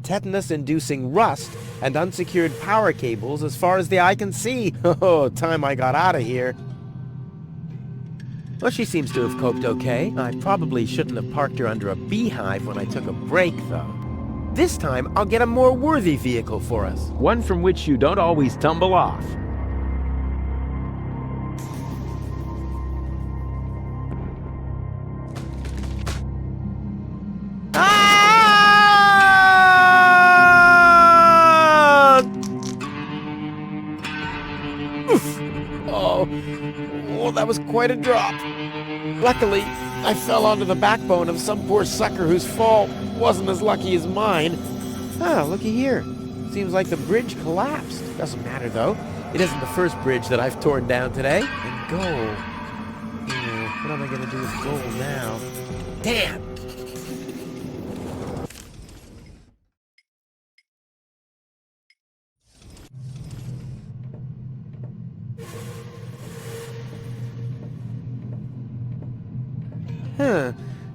tetanus-inducing rust and unsecured power cables as far as the eye can see. Oh, time I got out of here. Well, she seems to have coped okay. I probably shouldn't have parked her under a beehive when I took a break, though. This time, I'll get a more worthy vehicle for us. One from which you don't always tumble off. Oh, that was quite a drop. Luckily, I fell onto the backbone of some poor sucker whose fall wasn't as lucky as mine. Ah, looky here. Seems like the bridge collapsed. Doesn't matter, though. It isn't the first bridge that I've torn down today. And gold. What am I going to do with gold now? Damn!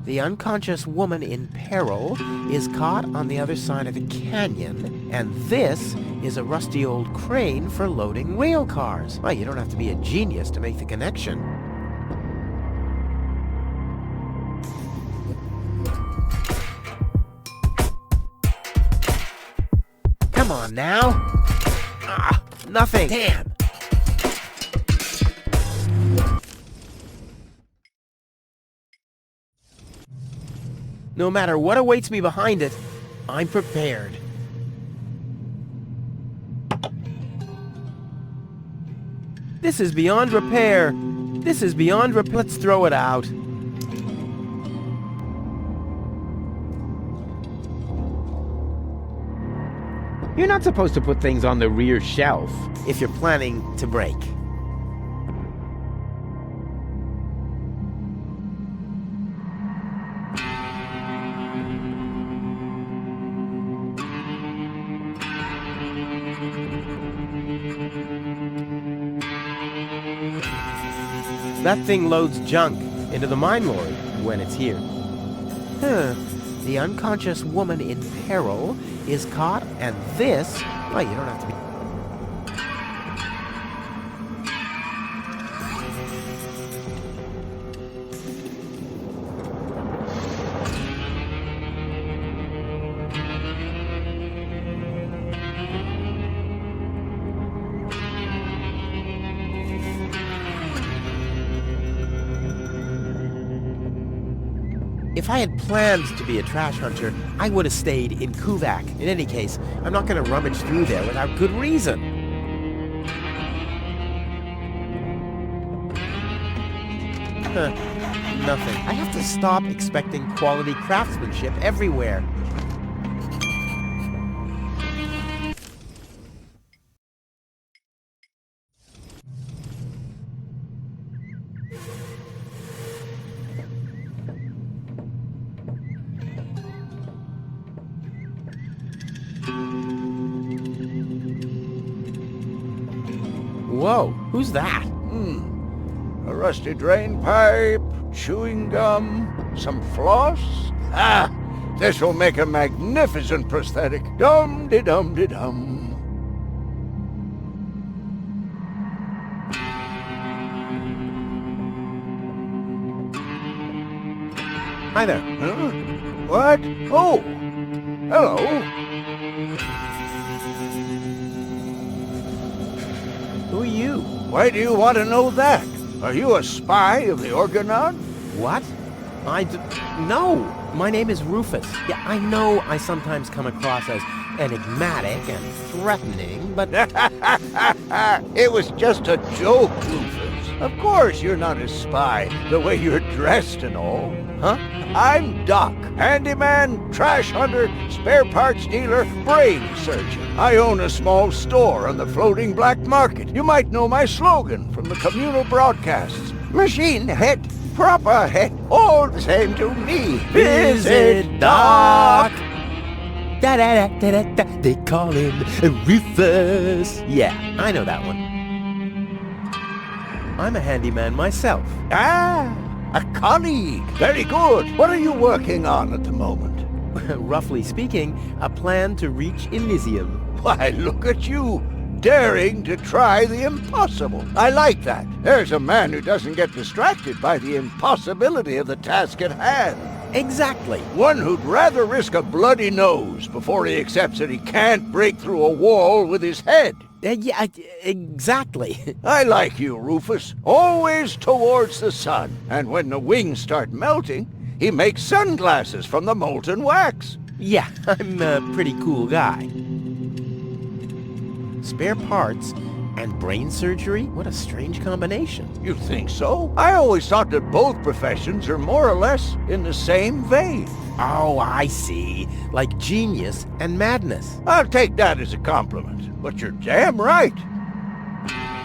The unconscious woman in peril is caught on the other side of the canyon, and this is a rusty old crane for loading rail cars. Well, you don't have to be a genius to make the connection. Come on now. Ah, nothing. Damn. No matter what awaits me behind it, I'm prepared. This is beyond repair. This is beyond Let's throw it out. You're not supposed to put things on the rear shelf. If you're planning to break. That thing loads junk into the mine lorry when it's here. The unconscious woman in peril is caught, and this... Oh, you don't have to be... If I had planned to be a trash hunter, I would have stayed in Kuvak. In any case, I'm not going to rummage through there without good reason. Nothing. I have to stop expecting quality craftsmanship everywhere. Whoa, who's that? A rusty drain pipe, chewing gum, some floss. Ah, this will make a magnificent prosthetic. Dum-de-dum-de-dum. Hi there. Huh? What? Oh, hello. Who are you? Why do you want to know that? Are you a spy of the Orgonaut? What? No! My name is Rufus. Yeah, I know I sometimes come across as enigmatic and threatening, but... It was just a joke, Rufus. Of course you're not a spy, the way you're dressed and all. Huh? I'm Doc, handyman, trash hunter, spare parts dealer, brain surgeon. I own a small store on the floating black market. You might know my slogan from the communal broadcasts. Machine head, proper head, all the same to me. Visit Doc! Da-da-da-da-da-da, they call him Rufus. Yeah, I know that one. I'm a handyman myself. Ah, a colleague. Very good. What are you working on at the moment? roughly speaking, a plan to reach Elysium. Why, look at you, daring to try the impossible. I like that. There's a man who doesn't get distracted by the impossibility of the task at hand. Exactly. One who'd rather risk a bloody nose before he accepts that he can't break through a wall with his head. Yeah, exactly. I like you, Rufus. Always towards the sun. And when the wings start melting, he makes sunglasses from the molten wax. Yeah, I'm a pretty cool guy. Spare parts and brain surgery? What a strange combination. You think so? I always thought that both professions are more or less in the same vein. Oh, I see. Like genius and madness. I'll take that as a compliment. But you're damn right.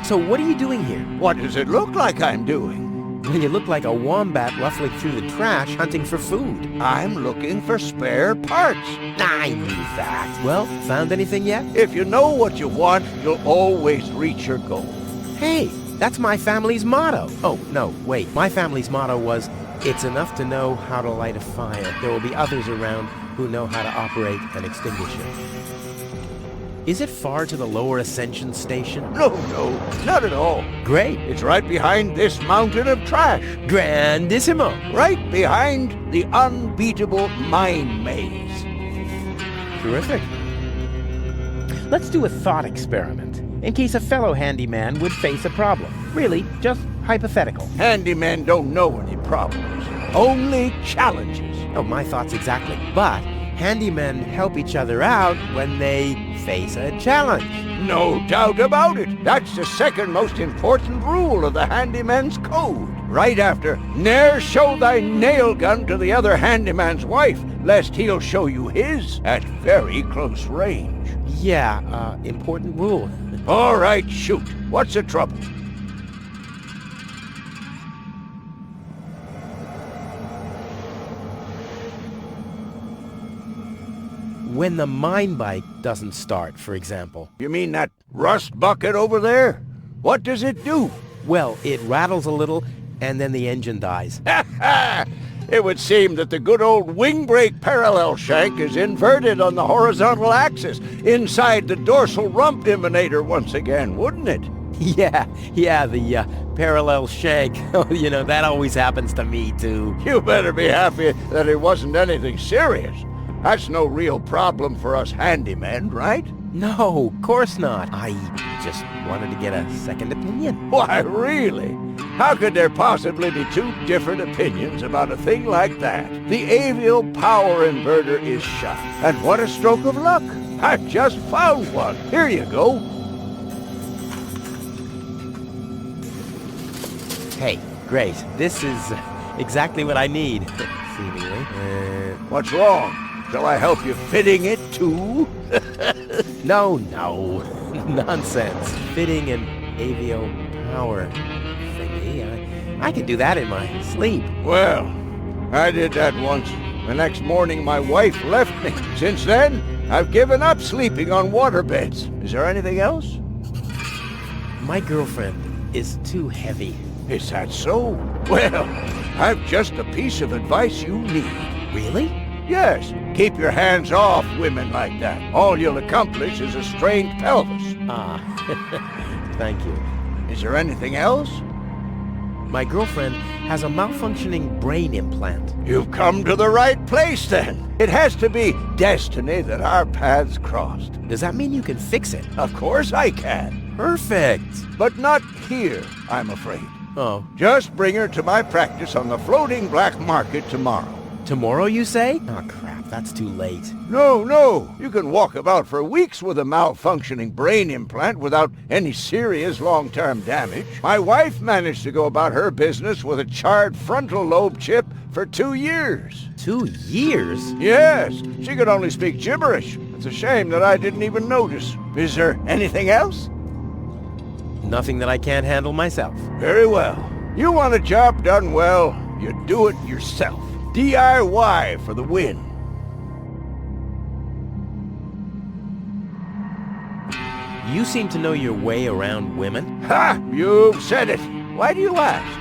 So what are you doing here? What does it look like I'm doing? Well, you look like a wombat ruffling through the trash hunting for food. I'm looking for spare parts. I knew that. Well, found anything yet? If you know what you want, you'll always reach your goal. Hey, that's my family's motto. Oh, no, wait. My family's motto was, it's enough to know how to light a fire. There will be others around who know how to operate an extinguisher. Is it far to the lower ascension station? No, not at all. Great. It's right behind this mountain of trash. Grandissimo. Right behind the unbeatable mine maze. Terrific. Let's do a thought experiment, in case a fellow handyman would face a problem. Really, just hypothetical. Handymen don't know any problems, only challenges. Oh, my thoughts exactly. But handymen help each other out when they face a challenge. No doubt about it. That's the second most important rule of the handyman's code. Right after, ne'er show thy nail gun to the other handyman's wife, lest he'll show you his at very close range. Yeah, important rule. All right, shoot. What's the trouble? When the mine bike doesn't start, for example. You mean that rust bucket over there? What does it do? Well, it rattles a little, and then the engine dies. Ha ha! It would seem that the good old wing brake parallel shank is inverted on the horizontal axis, inside the dorsal rump emanator once again, wouldn't it? Yeah, the parallel shank. You know, that always happens to me, too. You better be happy that it wasn't anything serious. That's no real problem for us handymen, right? No, of course not. I just wanted to get a second opinion. Why, really? How could there possibly be two different opinions about a thing like that? The avial power inverter is shot. And what a stroke of luck! I've just found one. Here you go. Hey, great. This is exactly what I need, seemingly. What's wrong? Shall I help you fitting it, too? No. Nonsense. Fitting an avio power thingy. I could do that in my sleep. Well, I did that once. The next morning, my wife left me. Since then, I've given up sleeping on waterbeds. Is there anything else? My girlfriend is too heavy. Is that so? Well, I've just the piece of advice you need. Really? Yes, keep your hands off women like that. All you'll accomplish is a strained pelvis. Thank you. Is there anything else? My girlfriend has a malfunctioning brain implant. You've come to the right place, then. It has to be destiny that our paths crossed. Does that mean you can fix it? Of course I can. Perfect. But not here, I'm afraid. Oh. Just bring her to my practice on the floating black market tomorrow. Tomorrow, you say? Oh, crap, that's too late. No. You can walk about for weeks with a malfunctioning brain implant without any serious long-term damage. My wife managed to go about her business with a charred frontal lobe chip for 2 years. 2 years? Yes, she could only speak gibberish. It's a shame that I didn't even notice. Is there anything else? Nothing that I can't handle myself. Very well. You want a job done well, you do it yourself. DIY for the win. You seem to know your way around women. Ha! You've said it. Why do you ask?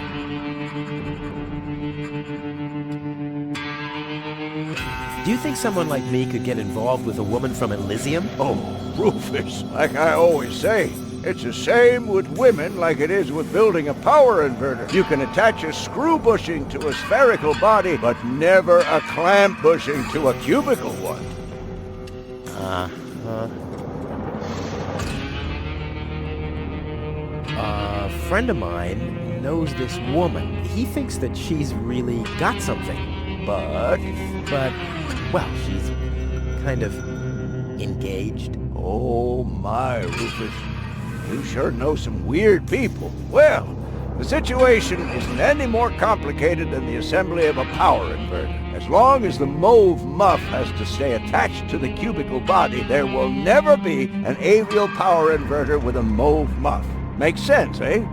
Do you think someone like me could get involved with a woman from Elysium? Oh, Rufus, like I always say, it's the same with women like it is with building a power inverter. You can attach a screw bushing to a spherical body, but never a clamp bushing to a cubical one. A friend of mine knows this woman. He thinks that she's really got something. But, well, she's kind of engaged. Oh my, Rufus. You sure know some weird people. Well, the situation isn't any more complicated than the assembly of a power inverter. As long as the mauve muff has to stay attached to the cubical body, there will never be an aerial power inverter with a mauve muff. Makes sense, eh?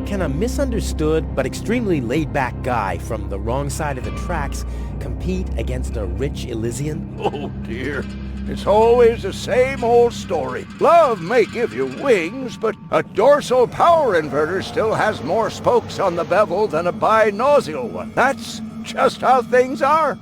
Can a misunderstood but extremely laid-back guy from the wrong side of the tracks compete against a rich Elysian? Oh dear. It's always the same old story. Love may give you wings, but a dorsal power inverter still has more spokes on the bevel than a binossial one. That's just how things are.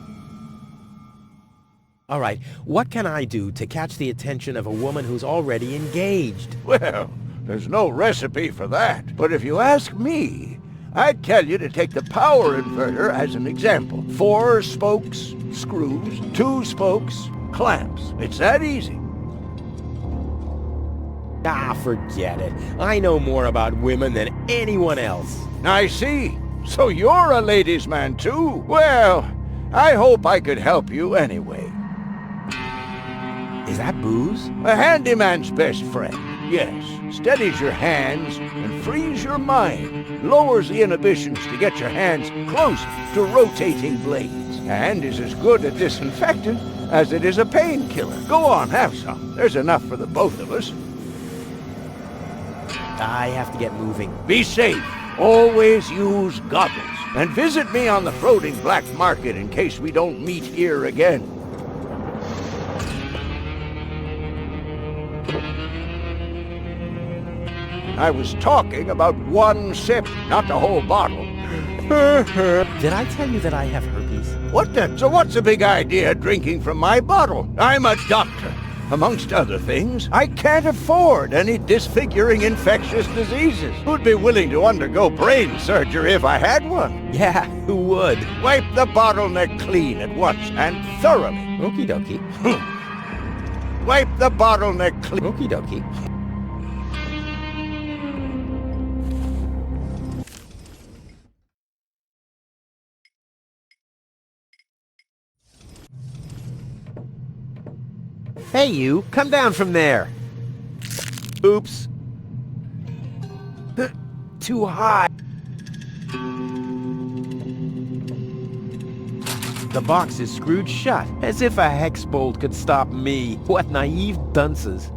All right, what can I do to catch the attention of a woman who's already engaged? Well, there's no recipe for that. But if you ask me, I'd tell you to take the power inverter as an example. 4 spokes, screws, 2 spokes, clamps. It's that easy. Ah, forget it. I know more about women than anyone else. I see. So you're a ladies' man too? Well, I hope I could help you anyway. Is that booze? A handyman's best friend. Yes, steadies your hands and frees your mind, lowers the inhibitions to get your hands close to rotating blades, and is as good a disinfectant as it is a painkiller. Go on, have some. There's enough for the both of us. I have to get moving. Be safe. Always use goggles. And visit me on the floating black market in case we don't meet here again. I was talking about 1 sip, not the whole bottle. Did I tell you that I have herpes? What the? So what's the big idea drinking from my bottle? I'm a doctor. Amongst other things, I can't afford any disfiguring infectious diseases. Who'd be willing to undergo brain surgery if I had one? Yeah, who would? Wipe the bottleneck clean at once and thoroughly. Okie dokie. Wipe the bottleneck clean. Okie dokie. Hey, you! Come down from there! Oops. Too high. The box is screwed shut, as if a hex bolt could stop me. What naive dunces.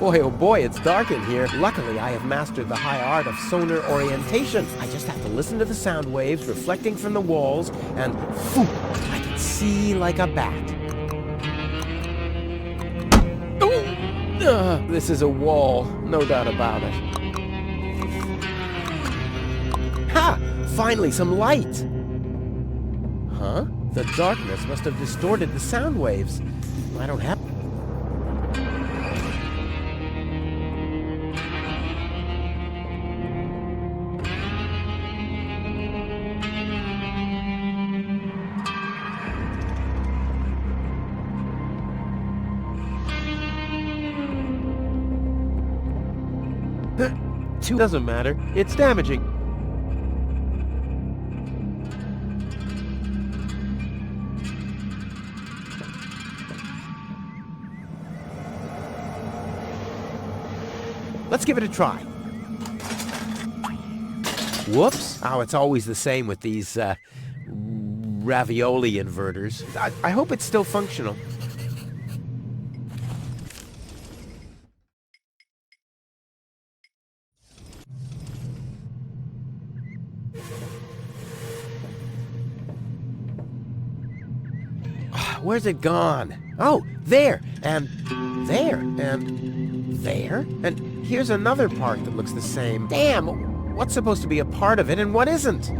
Boy, oh boy, it's dark in here. Luckily, I have mastered the high art of sonar orientation. I just have to listen to the sound waves reflecting from the walls, and phew, I can see like a bat. This is a wall, no doubt about it. Ha! Finally, some light! Huh? The darkness must have distorted the sound waves. I don't have... Doesn't matter. It's damaging. Let's give it a try. Whoops. Oh, it's always the same with these ravioli inverters. I hope it's still functional. Where's it gone? Oh, there, and there, and there, and here's another part that looks the same. Damn, what's supposed to be a part of it and what isn't?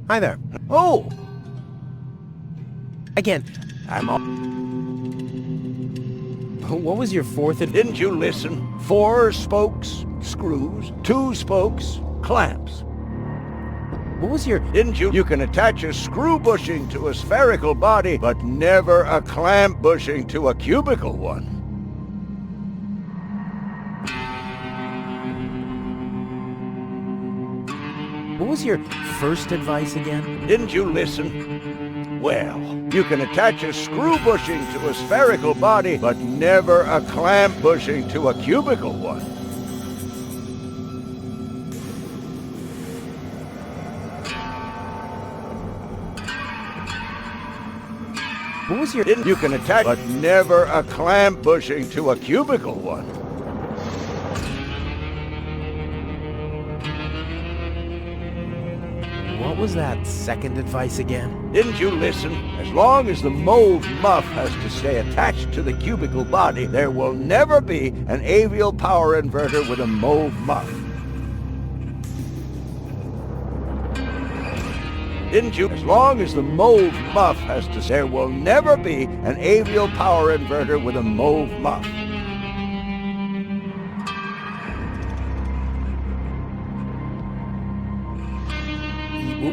Hi there. Oh! Again, I'm all... what was your fourth Didn't you listen? 4 spokes, screws, 2 spokes, clamps. What was your... Didn't you? You can attach a screw bushing to a spherical body, but never a clamp bushing to a cubical one. What was your first advice again? Didn't you listen? Well, you can attach a screw bushing to a spherical body, but never a clamp bushing to a cubical one. What was your... You can attach, but never a clamp bushing to a cubical one. What was that second advice again? Didn't you listen? As long as the mold muff has to stay attached to the cubical body, there will never be an avial power inverter with a mold muff. Didn't you? As long as the mold muff has to, there will never be an avial power inverter with a mold muff.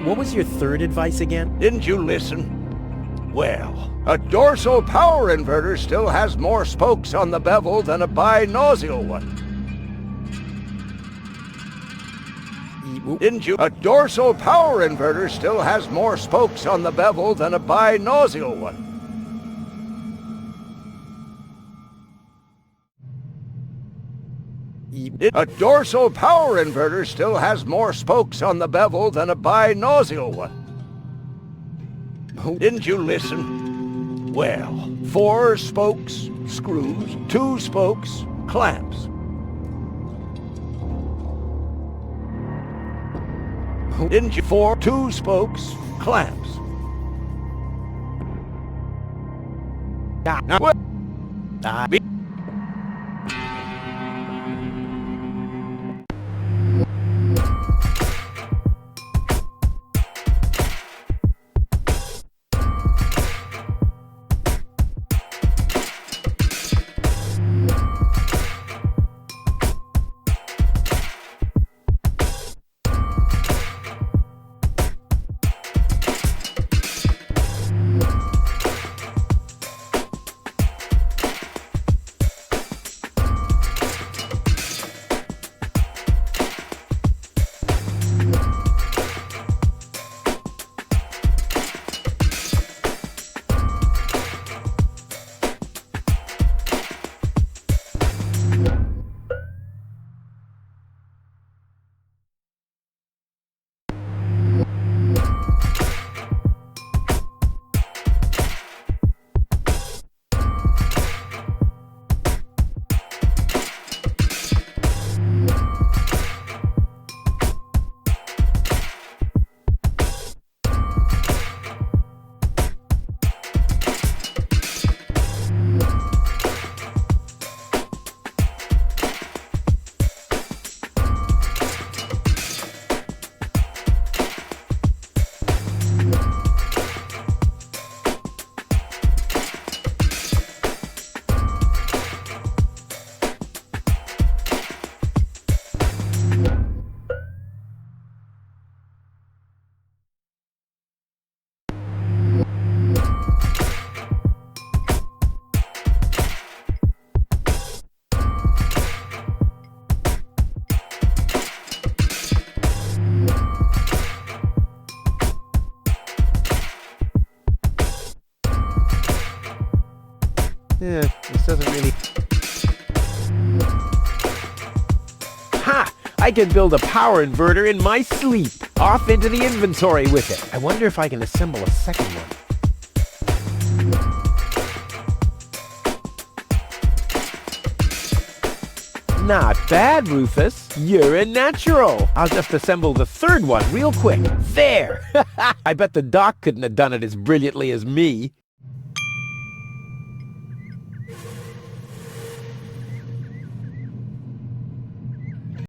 What was your third advice again? Didn't you listen? Well, a dorsal power inverter still has more spokes on the bevel than a binossial one. Didn't you? A dorsal power inverter still has more spokes on the bevel than a binossial one. A dorsal power inverter still has more spokes on the bevel than a binossial one. Didn't you listen? Well, 4 spokes, screws, 2 spokes, clamps. Didn't you? 2 spokes, clamps. Now, what? I can build a power inverter in my sleep. Off into the inventory with it. I wonder if I can assemble a second one. Not bad, Rufus. You're a natural. I'll just assemble the third one real quick. There! I bet the doc couldn't have done it as brilliantly as me.